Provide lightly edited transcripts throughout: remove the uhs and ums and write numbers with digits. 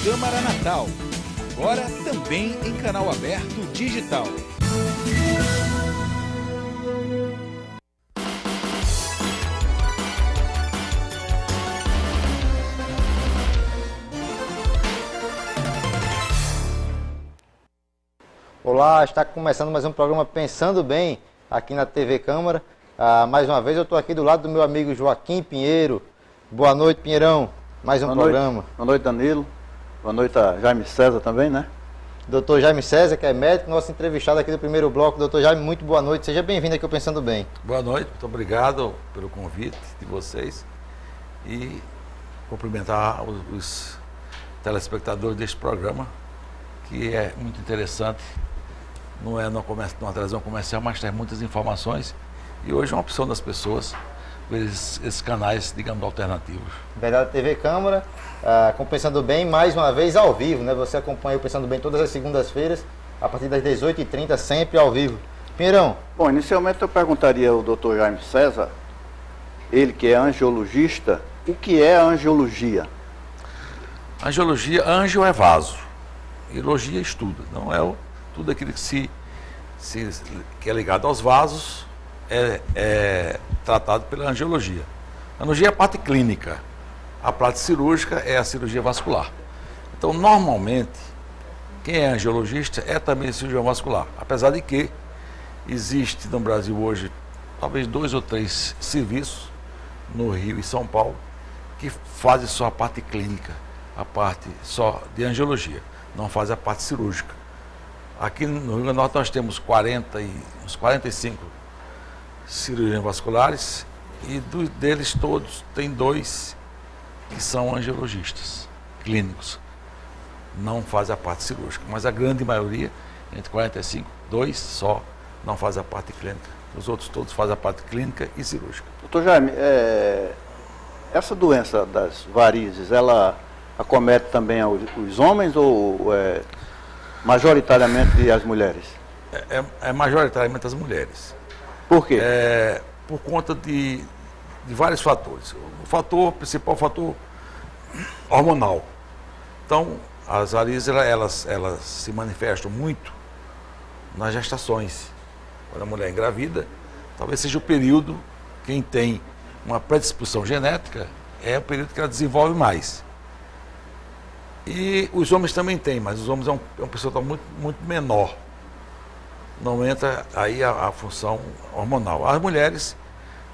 Câmara Natal. Agora também em canal aberto digital. Olá, está começando mais um programa Pensando Bem aqui na TV Câmara. Mais uma vez eu estou aqui do lado do meu amigo Joaquim Pinheiro. Boa noite, Pinheirão. Mais um programa. Boa noite, Danilo. Boa noite a Jaime César também, né? Doutor Jaime César, que é médico, nosso entrevistado aqui do primeiro bloco. Doutor Jaime, muito boa noite. Seja bem-vindo aqui ao Pensando Bem. Boa noite, muito obrigado pelo convite de vocês e cumprimentar os telespectadores deste programa, que é muito interessante. Não é numa televisão comercial, mas traz muitas informações. E hoje é uma opção das pessoas ver esses canais, digamos, alternativos. Verdade, TV Câmara, com Pensando Bem, mais uma vez ao vivo, né? Você acompanha o Pensando Bem todas as segundas-feiras, a partir das 18h30, sempre ao vivo. Pinheirão. Bom, inicialmente eu perguntaria ao Dr. Jaime César, ele que é angiologista, o que é a angiologia? Angiologia, anjo é vaso, e logia estuda, não é tudo aquilo que que é ligado aos vasos é tratado pela angiologia. A angiologia é a parte clínica, a parte cirúrgica é a cirurgia vascular. Então, normalmente, quem é angiologista é também cirurgião vascular, apesar de que existe no Brasil hoje talvez 2 ou 3 serviços no Rio e São Paulo que fazem só a parte clínica, a parte só de angiologia, não fazem a parte cirúrgica. Aqui no Rio Grande do Norte nós temos uns 45 cirurgiões vasculares e deles todos tem 2 que são angiologistas clínicos, não fazem a parte cirúrgica, mas a grande maioria, entre 45, 2 só não fazem a parte clínica, os outros todos fazem a parte clínica e cirúrgica. Doutor Jaime, essa doença das varizes, ela acomete também os homens ou majoritariamente as mulheres? É majoritariamente as mulheres. Por quê? Por conta de vários fatores. O principal fator hormonal. Então, as varizes elas se manifestam muito nas gestações. Quando a mulher engravida, talvez seja o período, quem tem uma predisposição genética, é o período que ela desenvolve mais. E os homens também têm, mas os homens é um percentual muito menor. Não entra aí a função hormonal. As mulheres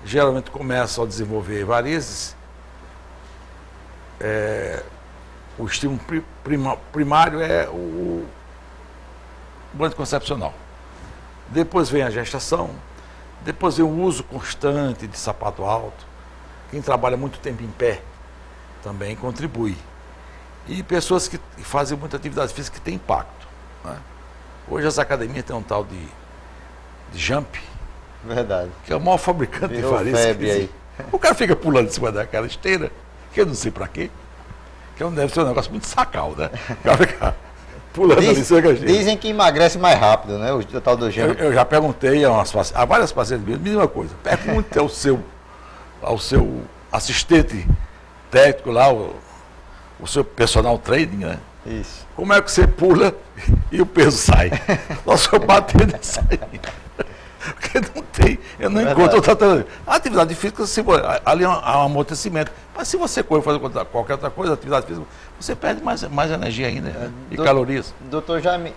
geralmente começam a desenvolver varizes. O estímulo primário é o anticoncepcional. Depois vem a gestação, depois vem o uso constante de sapato alto. Quem trabalha muito tempo em pé também contribui. E pessoas que fazem muita atividade física que tem impacto, né? Hoje as academias têm um tal de jump. Verdade. Que é o maior fabricante de varizes. Aí. O cara fica pulando em cima daquela esteira, que eu não sei pra quê. Que não deve ser um negócio muito sacal, né? O cara fica pulando ali em cima da esteira. Dizem que emagrece mais rápido, né? O tal do jump. Eu já perguntei a várias pacientes minhas, mesma coisa. Pergunte ao seu assistente técnico lá, o seu personal training, né? Isso. Como é que você pula e o peso sai? Nós só batendo e saindo. Porque não tem, eu não encontro outra. A atividade física, ali há um amortecimento. Mas se você correr fazer qualquer outra coisa, atividade física, você perde mais energia ainda, né? E calorias. Doutor Jaime,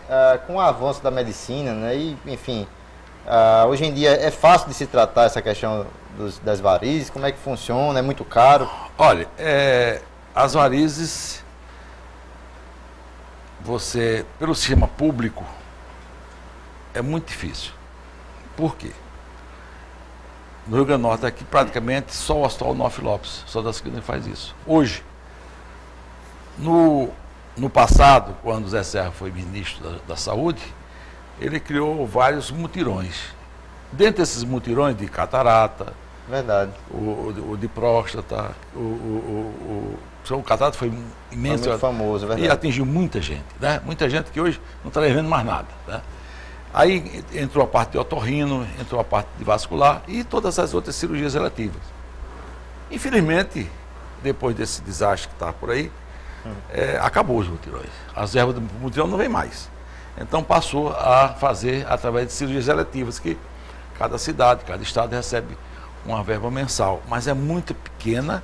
com o avanço da medicina, né? E, enfim, hoje em dia é fácil de se tratar essa questão das varizes? Como é que funciona? É muito caro? Olha, as varizes, pelo sistema público, é muito difícil. Por quê? No Rio Grande do Norte, aqui praticamente só o Hospital Onofre Lopes, só das clínicas faz isso. Hoje, no passado, quando o Zé Serra foi ministro da Saúde, ele criou vários mutirões. Dentre esses mutirões de catarata, verdade, o de próstata, o catarata foi imenso, muito famoso, verdade, e atingiu muita gente, né? Muita gente que hoje não está vendo mais nada, né? Aí entrou a parte de otorrino, entrou a parte de vascular e todas as outras cirurgias relativas. Infelizmente, depois desse desastre que está por aí, acabou os mutirões. As ervas do mutirão não vem mais. Então passou a fazer através de cirurgias eletivas, que cada cidade, cada estado recebe uma verba mensal, mas é muito pequena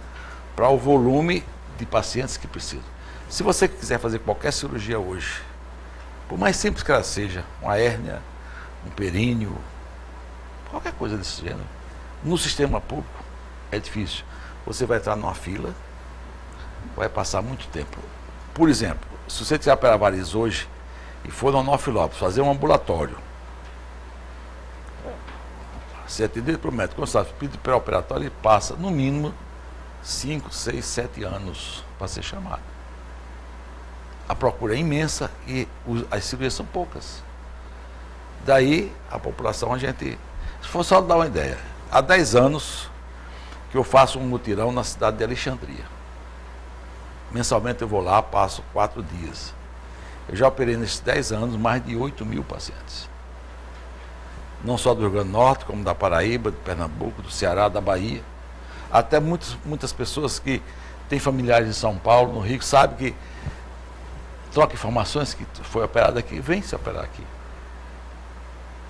para o volume de pacientes que precisam. Se você quiser fazer qualquer cirurgia hoje, por mais simples que ela seja, uma hérnia, um períneo, qualquer coisa desse gênero, no sistema público é difícil. Você vai entrar numa fila, vai passar muito tempo. Por exemplo, se você quiser operar varizes hoje e for no Onofre Lopes fazer um ambulatório, ser atendido pelo médico, quando está pedido pré-operatório, ele passa no mínimo 5, 6, 7 anos para ser chamado. A procura é imensa e as cirurgias são poucas. Daí a população, se for só dar uma ideia, há 10 anos que eu faço um mutirão na cidade de Alexandria. Mensalmente eu vou lá, passo 4 dias. Eu já operei nesses 10 anos mais de 8.000 pacientes. Não só do Rio Grande do Norte, como da Paraíba, de Pernambuco, do Ceará, da Bahia. Até muitas pessoas que têm familiares em São Paulo, no Rio, sabem que troca informações que foi operado aqui, vem se operar aqui.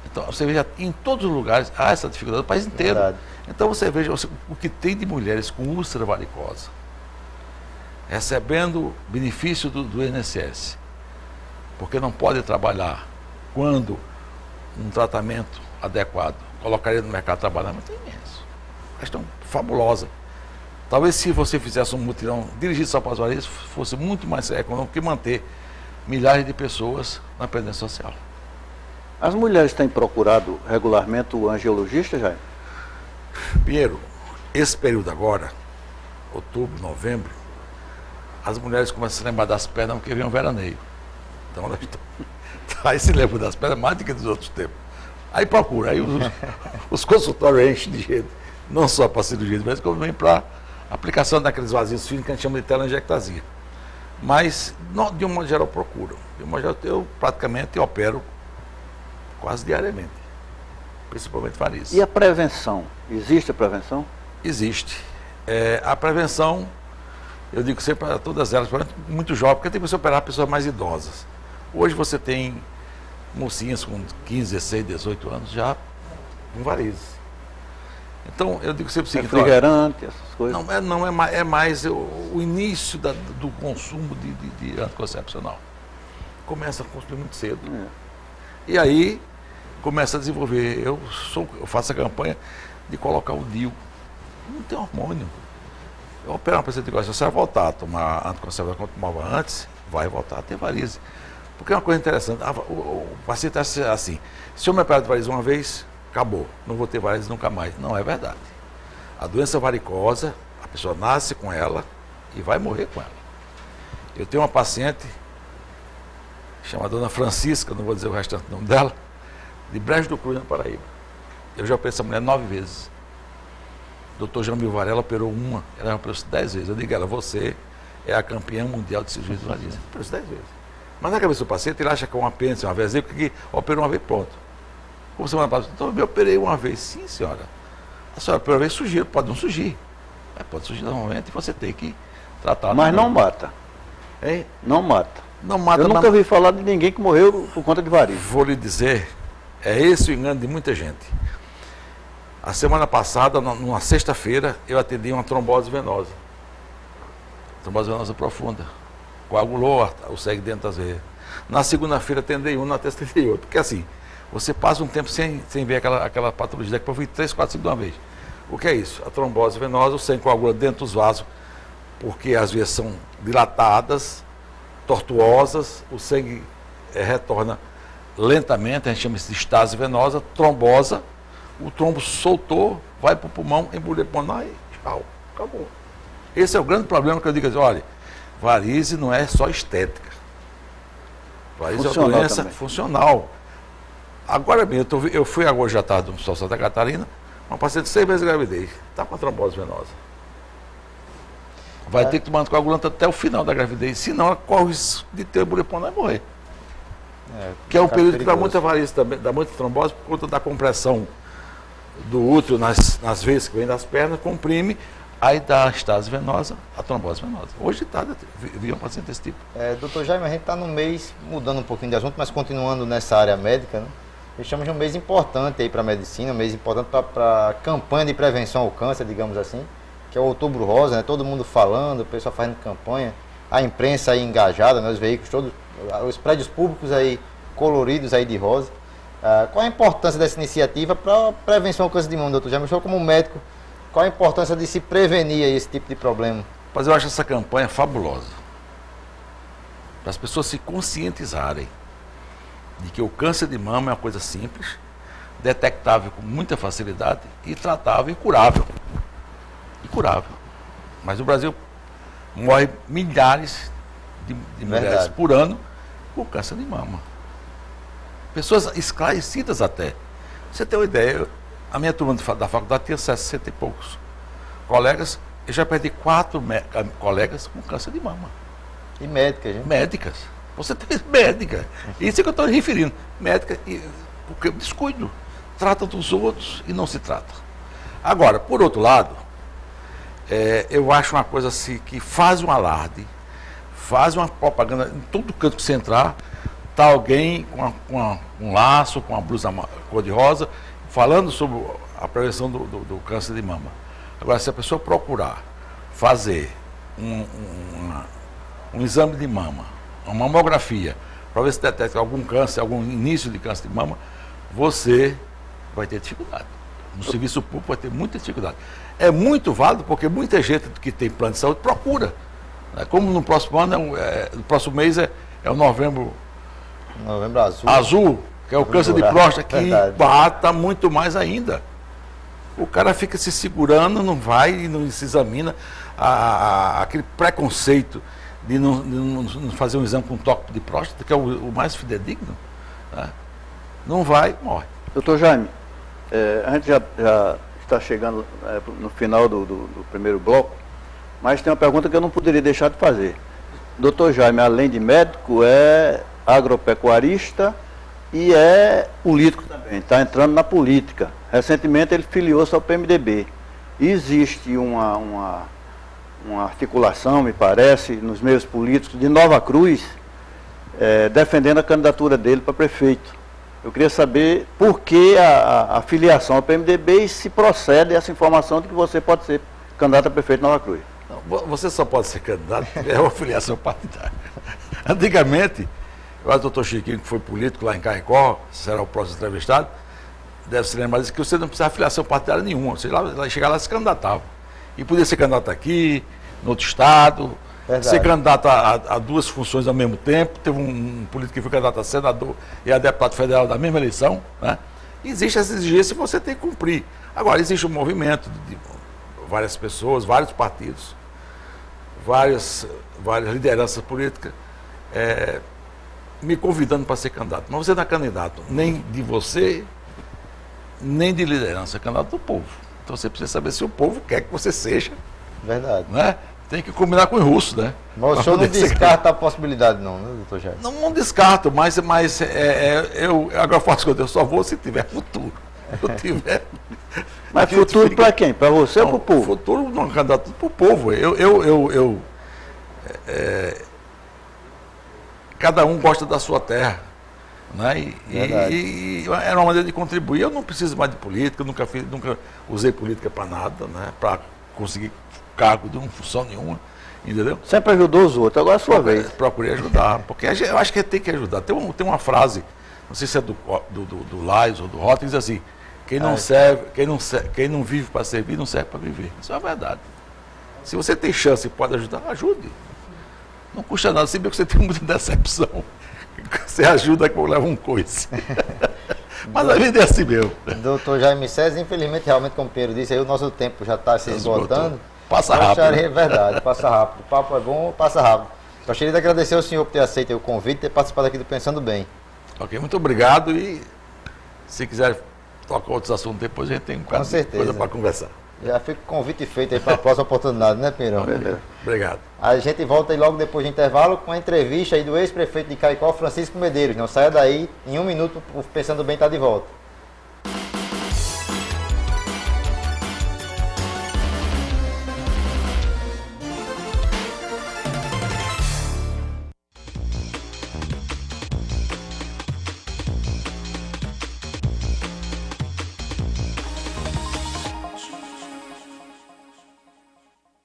Então você veja, em todos os lugares há essa dificuldade, no país inteiro. Verdade. Então você veja o que tem de mulheres com úlcera varicosa, recebendo benefício do INSS, porque não pode trabalhar quando um tratamento adequado colocaria no mercado de trabalho, mas é imenso. Questão fabulosa. Talvez se você fizesse um mutirão dirigido só para as varizes, fosse muito mais econômico que manter milhares de pessoas na previdência social. As mulheres têm procurado regularmente o angiologista, Jair? Pinheiro, esse período agora, outubro, novembro, as mulheres começam a se lembrar das pernas porque vem um veraneio. Então elas estão... Aí se lembram das pernas mais do que dos outros tempos. Aí procura, aí os consultórios enchem de gente, não só para cirurgia, mas como também para aplicação daqueles vasinhos finos que a gente chama de telangiectasia. Mas, não, de um modo geral, procuro. De um modo geral, eu praticamente opero quase diariamente, principalmente varizes. E a prevenção? Existe a prevenção? Existe. A prevenção, eu digo sempre para todas elas, muito jovem, porque tem que você operar pessoas mais idosas. Hoje você tem mocinhas com 15, 16, 18 anos já com varizes. Então, eu digo sempre o seguinte: refrigerante, essas coisas? É mais o início do consumo de anticoncepcional. Começa a consumir muito cedo. E aí, começa a desenvolver. Eu faço a campanha de colocar o DIU. Não tem hormônio. Eu opero uma pessoa que diz: se você vai voltar a tomar anticoncepcional como tomava antes, vai voltar a ter varizes. Porque é uma coisa interessante. O paciente acha assim: se eu me operar de varizes uma vez, acabou, não vou ter varizes nunca mais. Não é verdade. A doença varicosa, a pessoa nasce com ela e vai morrer com ela. Eu tenho uma paciente, chamada Dona Francisca, não vou dizer o restante do nome dela, de Brejo do Cruz, na Paraíba. Eu já operei essa mulher 9 vezes. O Dr. Jamil Varela operou uma, ela já operou 10 vezes. Eu digo a ela: você é a campeã mundial de cirurgia de varizes. Operou 10 vezes. Mas na cabeça do paciente, ele acha que é um apêndice, uma vesícula, que operou uma vez, pronto. Como semana passada, então eu operei uma vez. Sim, senhora. A senhora operou uma vez, surgiu, pode não surgir. Pode surgir normalmente e você tem que tratar. Mas não mata. Hein? Não mata. Não mata. Eu nunca ouvi falar de ninguém que morreu por conta de varizes. Vou lhe dizer, é esse o engano de muita gente. A semana passada, numa sexta-feira, eu atendi uma trombose venosa. Trombose venosa profunda. Coagulou o sangue dentro das veias. Na segunda-feira atendei um, na terça atendei outro. Porque assim, você passa um tempo sem ver aquela patologia, que eu fui 3, 4, 5 de uma vez. O que é isso? A trombose venosa, o sangue coagula dentro dos vasos, porque as veias são dilatadas, tortuosas, o sangue retorna lentamente, a gente chama isso de estase venosa, trombosa, o trombo soltou, vai para o pulmão, embolia pulmonar e tchau, acabou. Esse é o grande problema que eu digo assim: olha, varize não é só estética. Varize é uma doença também funcional. Agora mesmo, eu fui agora já tarde no Hospital Santa Catarina, uma paciente de 6 meses de gravidez, está com a trombose venosa. Vai ter que tomar anticoagulante até o final da gravidez, senão ela corre o risco de ter embolia pulmonar e morrer. Que é um período que dá muita varize também, dá muita trombose por conta da compressão do útero nas veias que vem das pernas, comprime, aí dá a estase venosa, a trombose venosa. Hoje vi um paciente desse tipo. Doutor Jaime, a gente está no mês, mudando um pouquinho de assunto, mas continuando nessa área médica, né? Estamos em um mês importante aí para a medicina, um mês importante para a campanha de prevenção ao câncer, digamos assim, que é o Outubro Rosa, né? Todo mundo falando, o pessoal fazendo campanha, a imprensa aí engajada, né? Os veículos todos, os prédios públicos aí coloridos aí de rosa. Qual a importância dessa iniciativa para a prevenção ao câncer de mama, doutor Jaime? O senhor como médico, qual a importância de se prevenir aí esse tipo de problema? Mas eu acho essa campanha fabulosa. Para as pessoas se conscientizarem de que o câncer de mama é uma coisa simples, detectável com muita facilidade e tratável e curável. Mas no Brasil morre milhares de mulheres por ano com câncer de mama. Pessoas esclarecidas até. Você tem uma ideia, a minha turma da faculdade tinha 60 e poucos colegas, eu já perdi 4 colegas com câncer de mama. E médicas, hein? Médicas. Você tem médica. Isso é que eu estou referindo. Médica, porque descuido. Trata dos outros e não se trata. Agora, por outro lado, eu acho uma coisa assim, que faz um alarde, faz uma propaganda, em todo canto que você entrar, está alguém com um laço, com uma blusa cor-de-rosa, falando sobre a prevenção do câncer de mama. Agora, se a pessoa procurar fazer um exame de mama, uma mamografia, para ver se detecta algum câncer, algum início de câncer de mama, você vai ter dificuldade. No serviço público vai ter muita dificuldade. É muito válido porque muita gente que tem plano de saúde procura. Como no próximo ano, no próximo mês é o novembro azul, que é o câncer de próstata, que bata muito mais ainda. O cara fica se segurando, não vai e não se examina. Aquele preconceito de não fazer um exame com toque de próstata, que é o mais fidedigno, né? Não vai, morre. Doutor Jaime, a gente já está chegando no final do primeiro bloco, mas tem uma pergunta que eu não poderia deixar de fazer. Doutor Jaime, além de médico, é agropecuarista e é político também, está entrando na política. Recentemente ele filiou-se ao PMDB. Existe uma articulação, me parece, nos meios políticos de Nova Cruz, defendendo a candidatura dele para prefeito. Eu queria saber por que a filiação ao PMDB e se procede essa informação de que você pode ser candidato a prefeito de Nova Cruz. Não, você só pode ser candidato porque é uma filiação partidária. Antigamente, eu acho que o doutor Chiquinho, que foi político lá em Caicó, será o próximo entrevistado, deve se lembrar disso, que você não precisava de filiação partidária nenhuma. Você chegava lá e se candidatava. E podia ser candidato aqui, no outro estado, ser candidato a 2 funções ao mesmo tempo. Teve um político que foi candidato a senador e a deputado federal da mesma eleição, né? Existe essa exigência e você tem que cumprir. Agora, existe um movimento de várias pessoas, vários partidos, várias lideranças políticas, me convidando para ser candidato. Mas você não é candidato nem de você, nem de liderança, é candidato do povo. Então você precisa saber se o povo quer que você seja. Verdade. Né? Tem que combinar com os russos, né? Mas o senhor não descarta a possibilidade não, né, doutor Jaime? Não descarto, mas eu agora faço coisa, eu só vou se tiver futuro. Se eu tiver... Mas futuro para quem? Para você ou para o povo? Futuro não é candidato para o povo. Cada um gosta da sua terra. Né? E era uma maneira de contribuir. Eu não preciso mais de política, nunca usei política para nada, né? Para conseguir cargo de uma função nenhuma, entendeu? Sempre ajudou os outros, agora é a sua vez. Procurei ajudar, porque eu acho que tem que ajudar. Tem uma frase, não sei se é do Lais ou do Rota, que diz assim: quem não vive para servir, não serve para viver. Isso é verdade. Se você tem chance e pode ajudar, ajude. Não custa nada, se bem que você tem muita decepção. Você ajuda que eu levo um coice. Mas a vida é assim mesmo. Doutor Jaime César, infelizmente, realmente, como o Pedro disse, aí o nosso tempo já está se esgotando. Passa rápido. É verdade, passa rápido. O papo é bom, passa rápido. Gostaria de agradecer ao senhor por ter aceito o convite e ter participado aqui do Pensando Bem. Ok, muito obrigado e se quiser tocar outros assuntos depois, a gente tem um bocado de coisa para conversar. Já fica o convite feito aí para a próxima oportunidade, né, Pirão? Obrigado. A gente volta aí logo depois do intervalo com a entrevista aí do ex-prefeito de Caicó, Francisco Medeiros. Não saia daí, em 1 minuto, o Pensando Bem está de volta.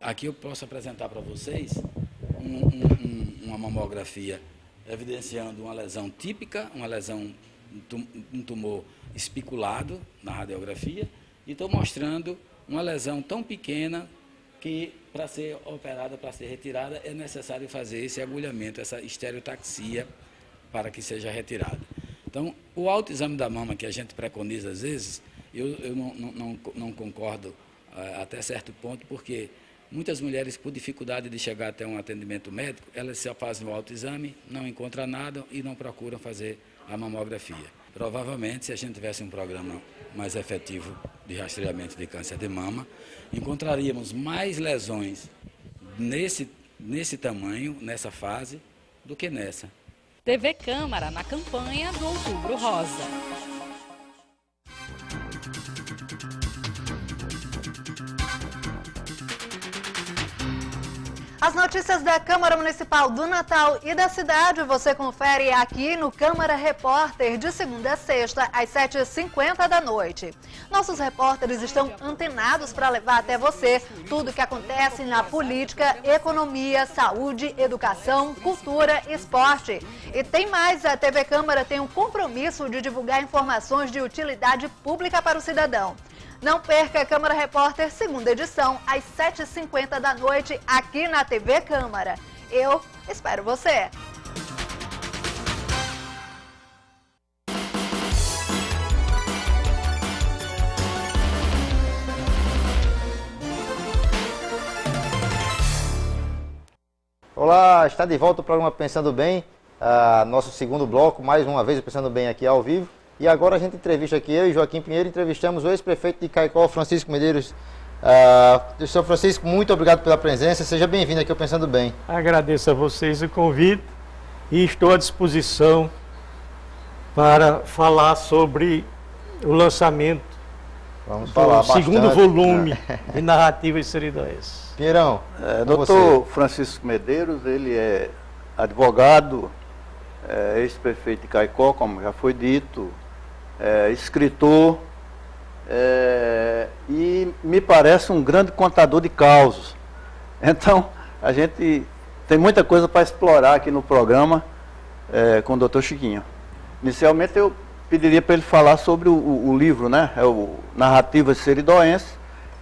Aqui eu posso apresentar para vocês uma mamografia evidenciando uma lesão típica, uma lesão, um tumor espiculado na radiografia, e estou mostrando uma lesão tão pequena que, para ser operada, para ser retirada, é necessário fazer esse agulhamento, essa estereotaxia, para que seja retirada. Então, o autoexame da mama que a gente preconiza às vezes, eu não concordo até certo ponto, porque muitas mulheres, por dificuldade de chegar até um atendimento médico, elas só fazem o autoexame, não encontram nada e não procuram fazer a mamografia. Provavelmente, se a gente tivesse um programa mais efetivo de rastreamento de câncer de mama, encontraríamos mais lesões nesse tamanho, nessa fase, do que nessa. TV Câmara na campanha do Outubro Rosa. As notícias da Câmara Municipal do Natal e da cidade você confere aqui no Câmara Repórter, de segunda a sexta, às 7h50 da noite. Nossos repórteres estão antenados para levar até você tudo o que acontece na política, economia, saúde, educação, cultura e esporte. E tem mais, a TV Câmara tem um compromisso de divulgar informações de utilidade pública para o cidadão. Não perca a Câmara Repórter, segunda edição, às 7h50 da noite, aqui na TV Câmara. Eu espero você! Olá, está de volta o programa Pensando Bem, nosso segundo bloco, mais uma vez o Pensando Bem aqui ao vivo. E agora a gente entrevista aqui, eu e Joaquim Pinheiro, entrevistamos o ex-prefeito de Caicó, Francisco Medeiros. Senhor Francisco, muito obrigado pela presença, seja bem-vindo aqui ao Pensando Bem. Agradeço a vocês o convite e estou à disposição para falar sobre o lançamento do segundo volume de Narrativas Seridóenses. Pinheirão, doutor Francisco Medeiros, ele é advogado, ex-prefeito de Caicó, como já foi dito, escritor, e me parece um grande contador de causos. Então, a gente tem muita coisa para explorar aqui no programa com o doutor Chiquinho. Inicialmente, eu pediria para ele falar sobre o livro, né? É o Narrativas Seridóenses,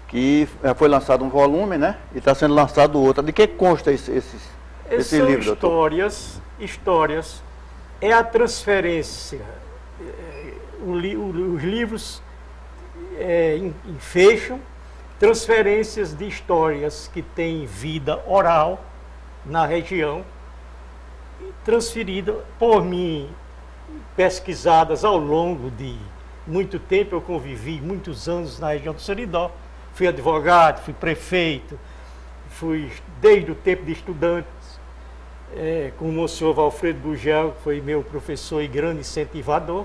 que foi lançado um volume, né? E está sendo lançado outro. De que consta esse livro, doutor? Histórias. É a transferência. Os livros fecham transferências de histórias que têm vida oral na região, transferidas por mim, pesquisadas ao longo de muito tempo. Eu convivi muitos anos na região do Seridó, fui advogado, fui prefeito, fui desde o tempo de estudante, com o senhor Valfredo Gugel, que foi meu professor e grande incentivador.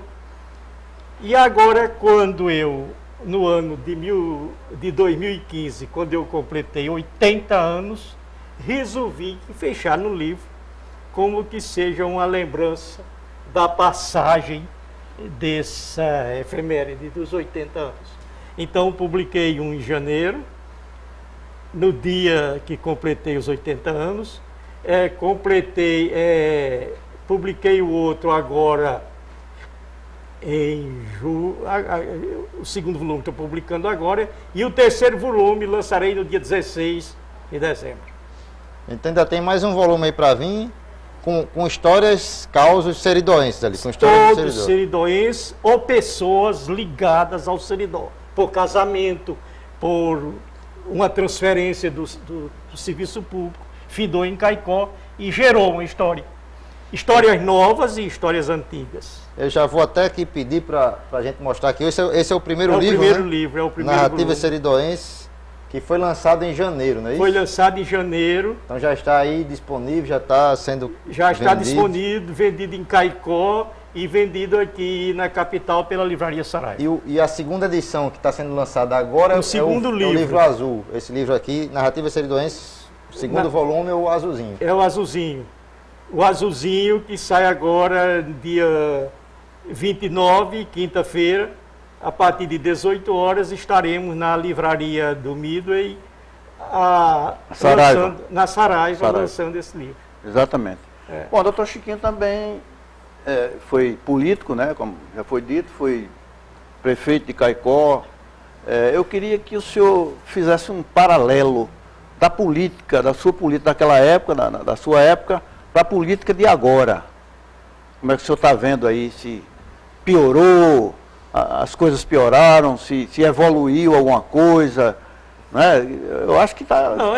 E agora, quando eu, no ano de 2015, quando eu completei 80 anos, resolvi fechar no livro como que seja uma lembrança da passagem dessa efeméride dos 80 anos. Então, publiquei um em janeiro, no dia que completei os 80 anos, publiquei o outro agora em julho, o segundo volume estou publicando agora, e o terceiro volume lançarei no dia 16 de dezembro. Então ainda tem mais um volume aí para vir, com histórias, causos seridoenses ali. Com todos seridoenses ou pessoas ligadas ao Seridó, por casamento, por uma transferência do serviço público, findou em Caicó e gerou uma história. Histórias novas e histórias antigas. Eu já vou até aqui pedir para a gente mostrar aqui. Esse é o primeiro livro, É o primeiro Narrativas Seridóenses, que foi lançado em janeiro, não é isso? Foi lançado em janeiro. Então já está aí disponível, já está sendo Já está disponível, vendido em Caicó e vendido aqui na capital pela Livraria Saraiva. E a segunda edição que está sendo lançada agora é o livro azul. Esse livro aqui, Narrativas Seridóenses, o segundo volume é o azulzinho. É o azulzinho. O azulzinho que sai agora dia 29, quinta-feira, a partir de 18 horas, estaremos na livraria do Midway Saraiva. Na Saraiva, lançando esse livro. Exatamente. Bom, o doutor Chiquinho também foi político, né? Como já foi dito, foi prefeito de Caicó. Eu queria que o senhor fizesse um paralelo da política, da sua política daquela época, da sua época, para a política de agora. Como é que o senhor está vendo aí, se piorou, as coisas pioraram, se evoluiu alguma coisa, né? Eu acho que está... Não,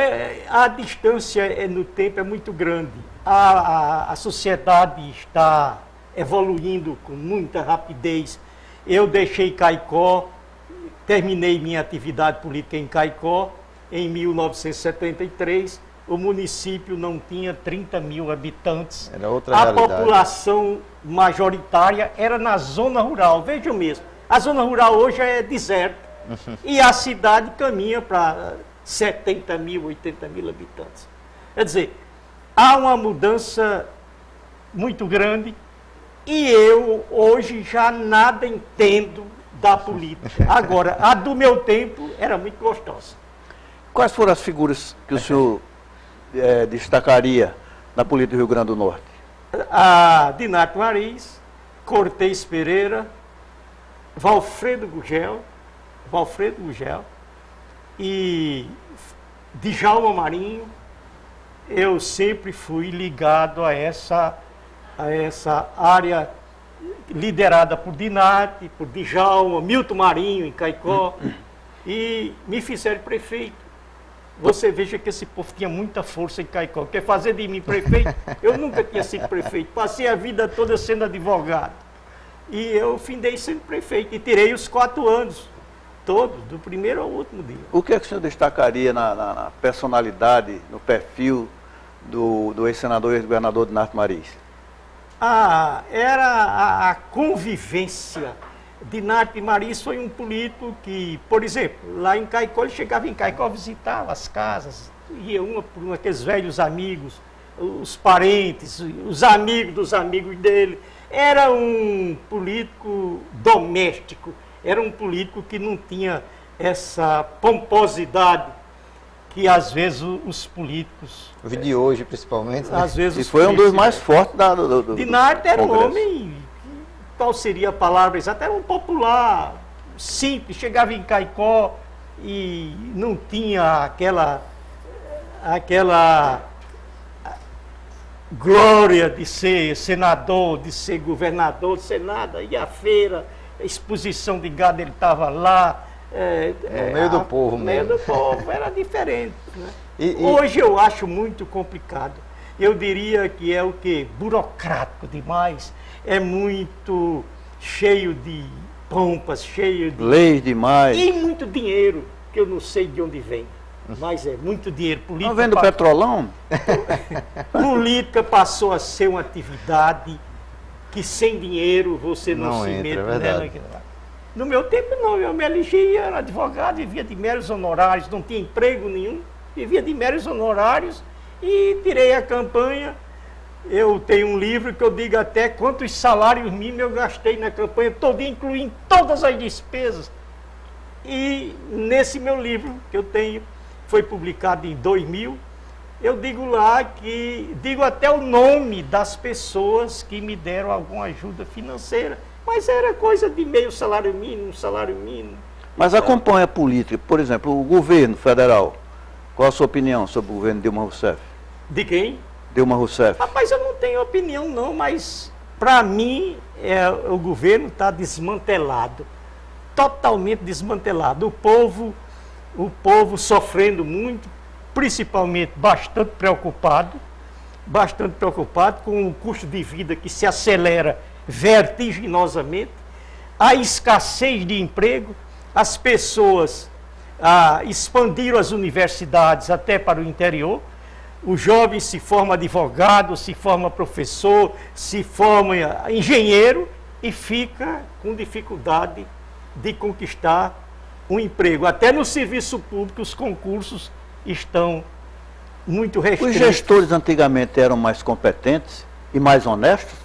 a distância no tempo é muito grande. A sociedade está evoluindo com muita rapidez. Eu deixei Caicó, terminei minha atividade política em Caicó em 1973. O município não tinha 30 mil habitantes. Era outra a realidade. população majoritária era na zona rural. Vejam mesmo, a zona rural hoje é deserta e a cidade caminha para 70 mil, 80 mil habitantes. Quer dizer, há uma mudança muito grande e eu hoje já nada entendo da política. Agora, a do meu tempo era muito gostosa. Quais foram as figuras que o senhor destacaria na política do Rio Grande do Norte? A Dinato Mariz, Cortez Pereira, Valfredo Gugel e Djalma Marinho. Eu sempre fui ligado a essa área liderada por Dinati, por Djalma, Milton Marinho em Caicó, e me fizeram prefeito. Você veja que esse povo tinha muita força em Caicó. Quer fazer de mim prefeito? Eu nunca tinha sido prefeito. Passei a vida toda sendo advogado. E eu findei sendo prefeito. E tirei os 4 anos, todos, do primeiro ao último dia. O que é que o senhor destacaria na personalidade, no perfil do ex-senador e ex-governador Dinato Mariz? Era a convivência. Dinato Mariz foi um político que, por exemplo, lá em Caicó, ele chegava em Caicó, visitava as casas, ia uma por uma, aqueles velhos amigos, os parentes, os amigos dos amigos dele. Era um político doméstico, era um político que não tinha essa pomposidade que às vezes os políticos... O vídeo de hoje, principalmente. Às vezes e foi um dos mais fortes do Dinato era um homem, qual seria a palavra exata? Era um popular, simples, chegava em Caicó e não tinha aquela glória de ser senador, de ser governador, de ser nada. Ia à feira, a exposição de gado, ele estava lá. No meio do povo mesmo. No mesmo. meio do povo, era diferente. Né? Hoje eu acho muito complicado. Eu diria que é o quê? Burocrático demais. É muito cheio de pompas, cheio de... leis demais. E muito dinheiro, que eu não sei de onde vem. Mas é muito dinheiro. Política não vem do petrolão? Política passou a ser uma atividade que sem dinheiro você não se mete nela. No meu tempo não, eu me elegi, era advogado, vivia de meros honorários, não tinha emprego nenhum, vivia de meros honorários e tirei a campanha. Eu tenho um livro que eu digo até quantos salários mínimos eu gastei na campanha toda, incluindo todas as despesas. E nesse meu livro que eu tenho, foi publicado em 2000, eu digo lá que, digo até o nome das pessoas que me deram alguma ajuda financeira, mas era coisa de meio salário mínimo, salário mínimo. Mas acompanha a política, por exemplo, o governo federal. Qual a sua opinião sobre o governo Dilma Rousseff? De quem? Dilma Rousseff. Rapaz, eu não tenho opinião não, mas para mim o governo está desmantelado, totalmente desmantelado. O povo sofrendo muito, principalmente bastante preocupado com o custo de vida que se acelera vertiginosamente, a escassez de emprego, as pessoas expandiram as universidades até para o interior, o jovem se forma advogado, se forma professor, se forma engenheiro e fica com dificuldade de conquistar um emprego. Até no serviço público os concursos estão muito restritos. Os gestores antigamente eram mais competentes e mais honestos?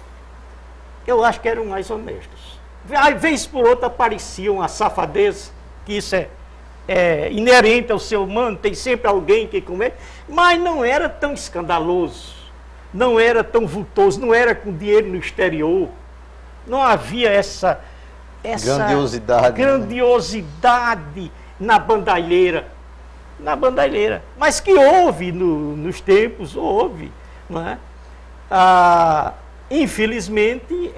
Eu acho que eram mais honestos. Às vezes por outra apareciam a safadeza, que isso é inerente ao ser humano, tem sempre alguém que comete, mas não era tão escandaloso, não era tão vultoso, não era com dinheiro no exterior, não havia essa grandiosidade na bandalheira, mas que houve nos tempos, houve, não é? Infelizmente,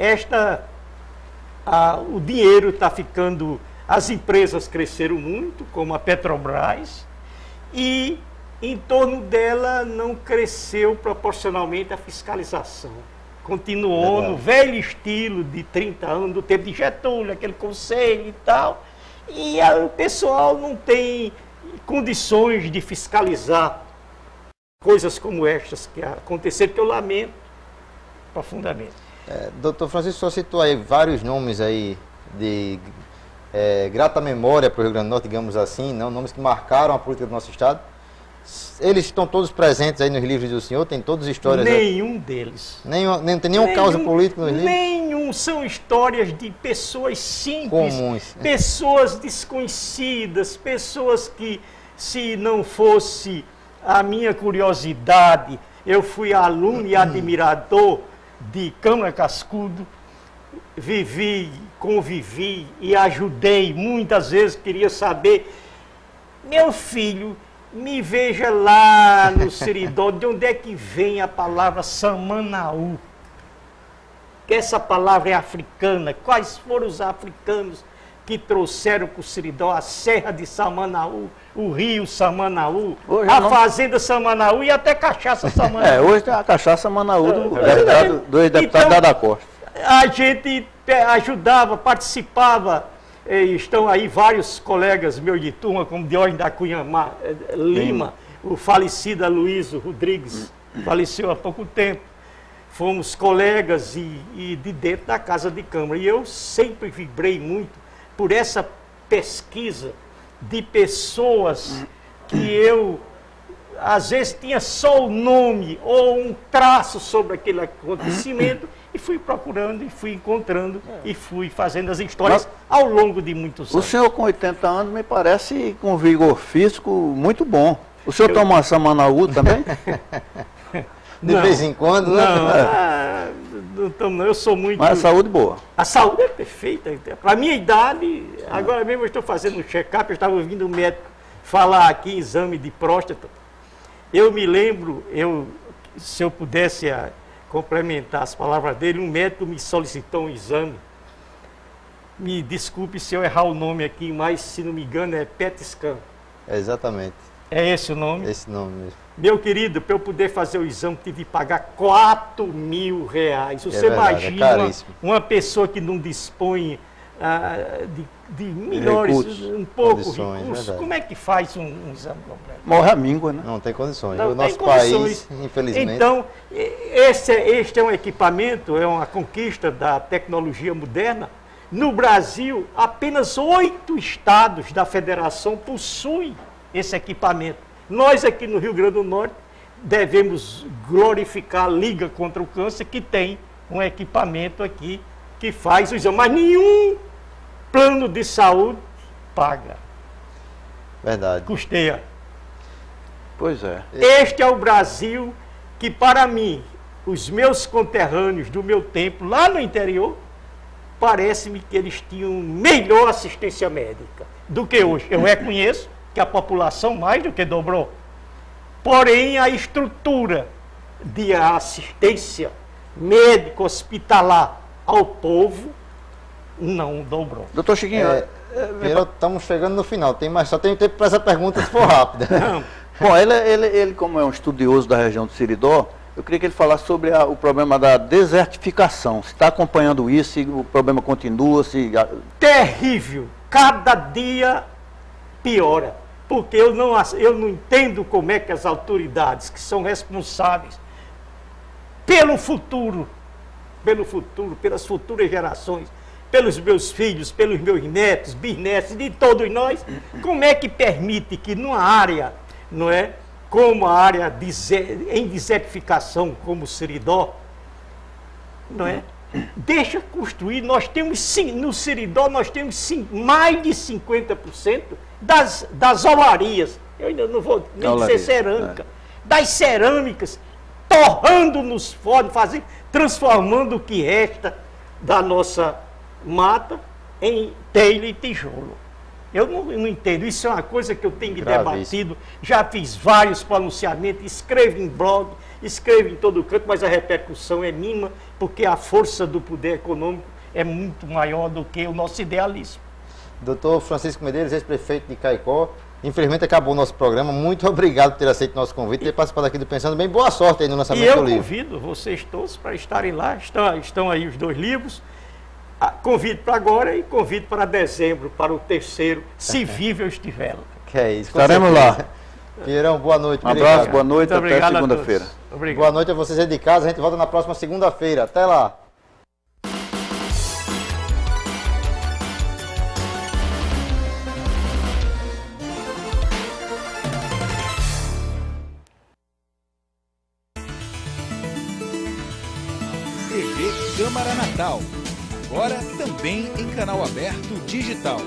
o dinheiro está ficando, as empresas cresceram muito, como a Petrobras, e em torno dela não cresceu proporcionalmente a fiscalização. Continuou no velho estilo de 30 anos, do tempo de Getúlio, aquele conselho e tal, e o pessoal não tem condições de fiscalizar coisas como estas que aconteceram, que eu lamento profundamente. Doutor Francisco, só citou aí vários nomes aí de grata memória para o Rio Grande do Norte, digamos assim, não, nomes que marcaram a política do nosso estado. Eles estão todos presentes aí nos livros do senhor? Tem todas as histórias? Nenhum deles. Não tem nenhuma causa política nos livros? Nenhum. São histórias de pessoas simples, comuns, pessoas desconhecidas, pessoas que, se não fosse a minha curiosidade, eu fui aluno e admirador de Câmara Cascudo, convivi e ajudei, muitas vezes queria saber, meu filho, me veja lá no Seridó, de onde é que vem a palavra Samanaú? Que essa palavra é africana. Quais foram os africanos que trouxeram para o Seridó a Serra de Samanaú, o rio Samanaú, fazenda Samanaú e até cachaça Samanaú? Hoje tem a cachaça Samanaú do ex-deputado Dada Costa. A gente ajudava, participava. Estão aí vários colegas meus de turma, como Diógenes da Cunha Lima, o falecido Aloysio Rodrigues, faleceu há pouco tempo. Fomos colegas e de dentro da Casa de Câmara. E eu sempre vibrei muito por essa pesquisa de pessoas que eu, às vezes, tinha só o nome ou um traço sobre aquele acontecimento, e fui procurando, e fui encontrando, e fui fazendo as histórias ao longo de muitos anos. O senhor com 80 anos me parece com vigor físico muito bom. O senhor toma Samanaú também? De vez em quando, né? Não, eu sou muito... Mas a saúde boa. A saúde é perfeita. Para a minha idade, agora mesmo eu estou fazendo um check-up, eu estava ouvindo um médico falar aqui, exame de próstata. Eu me lembro, se eu pudesse complementar as palavras dele, um médico me solicitou um exame. Me desculpe se eu errar o nome aqui, mas se não me engano é PET scan. Exatamente. É esse o nome? Esse nome mesmo. Meu querido, para eu poder fazer o exame, tive que pagar R$4.000. Você imagina uma pessoa que não dispõe de melhores, um pouco recursos, como é que faz um exame completo? Morre a míngua, né? Não tem condições. Não o nosso país, infelizmente... Então, este é um equipamento, é uma conquista da tecnologia moderna. No Brasil, apenas 8 estados da federação possuem esse equipamento. Nós aqui no Rio Grande do Norte devemos glorificar a Liga contra o Câncer, que tem um equipamento aqui que faz o exame, mas nenhum plano de saúde paga. Verdade. Custeia. Pois é. Este é o Brasil que, para mim, os meus conterrâneos do meu tempo, lá no interior, parece-me que eles tinham melhor assistência médica do que hoje. Eu reconheço que a população mais do que dobrou. Porém, a estrutura de assistência médica hospitalar ao povo não dobrou. Doutor Chiquinho, estamos chegando no final. Só tenho tempo para essa pergunta, se for rápida. Bom, ele, como é um estudioso da região do Seridó, eu queria que ele falasse sobre o problema da desertificação. Se está acompanhando isso, se o problema continua, se... Terrível! Cada dia piora. Porque eu não entendo como é que as autoridades que são responsáveis pelo futuro, pelas futuras gerações, pelos meus filhos, pelos meus netos, bisnetos, de todos nós, como é que permite que numa área, não é, como a área em desertificação, como o Seridó, não é, deixa construir. Nós temos, no Seridó, nós temos mais de 50% das olarias. Eu ainda não vou nem dizer cerâmica. Das cerâmicas, torrando nos fornos, transformando o que resta da nossa mata em telha e tijolo. Eu não entendo, isso é uma coisa que eu tenho debatido, já fiz vários pronunciamentos, escrevo em blog, escrevo em todo canto, mas a repercussão é mínima, porque a força do poder econômico é muito maior do que o nosso idealismo. Dr. Francisco Medeiros, ex-prefeito de Caicó, infelizmente acabou o nosso programa, muito obrigado por ter aceito o nosso convite e ter participado aqui do Pensando Bem, boa sorte aí no lançamento do livro. E eu convido vocês todos para estarem lá, estão aí os 2 livros, convido para agora e convido para dezembro, para o 3º, se vivo eu estiver lá. Que é isso. Estaremos lá. Pierrão, boa noite. Um abraço, boa noite, até segunda-feira. Boa noite a vocês aí de casa, a gente volta na próxima segunda-feira. Até lá. TV Câmara Natal. Agora também em canal aberto digital.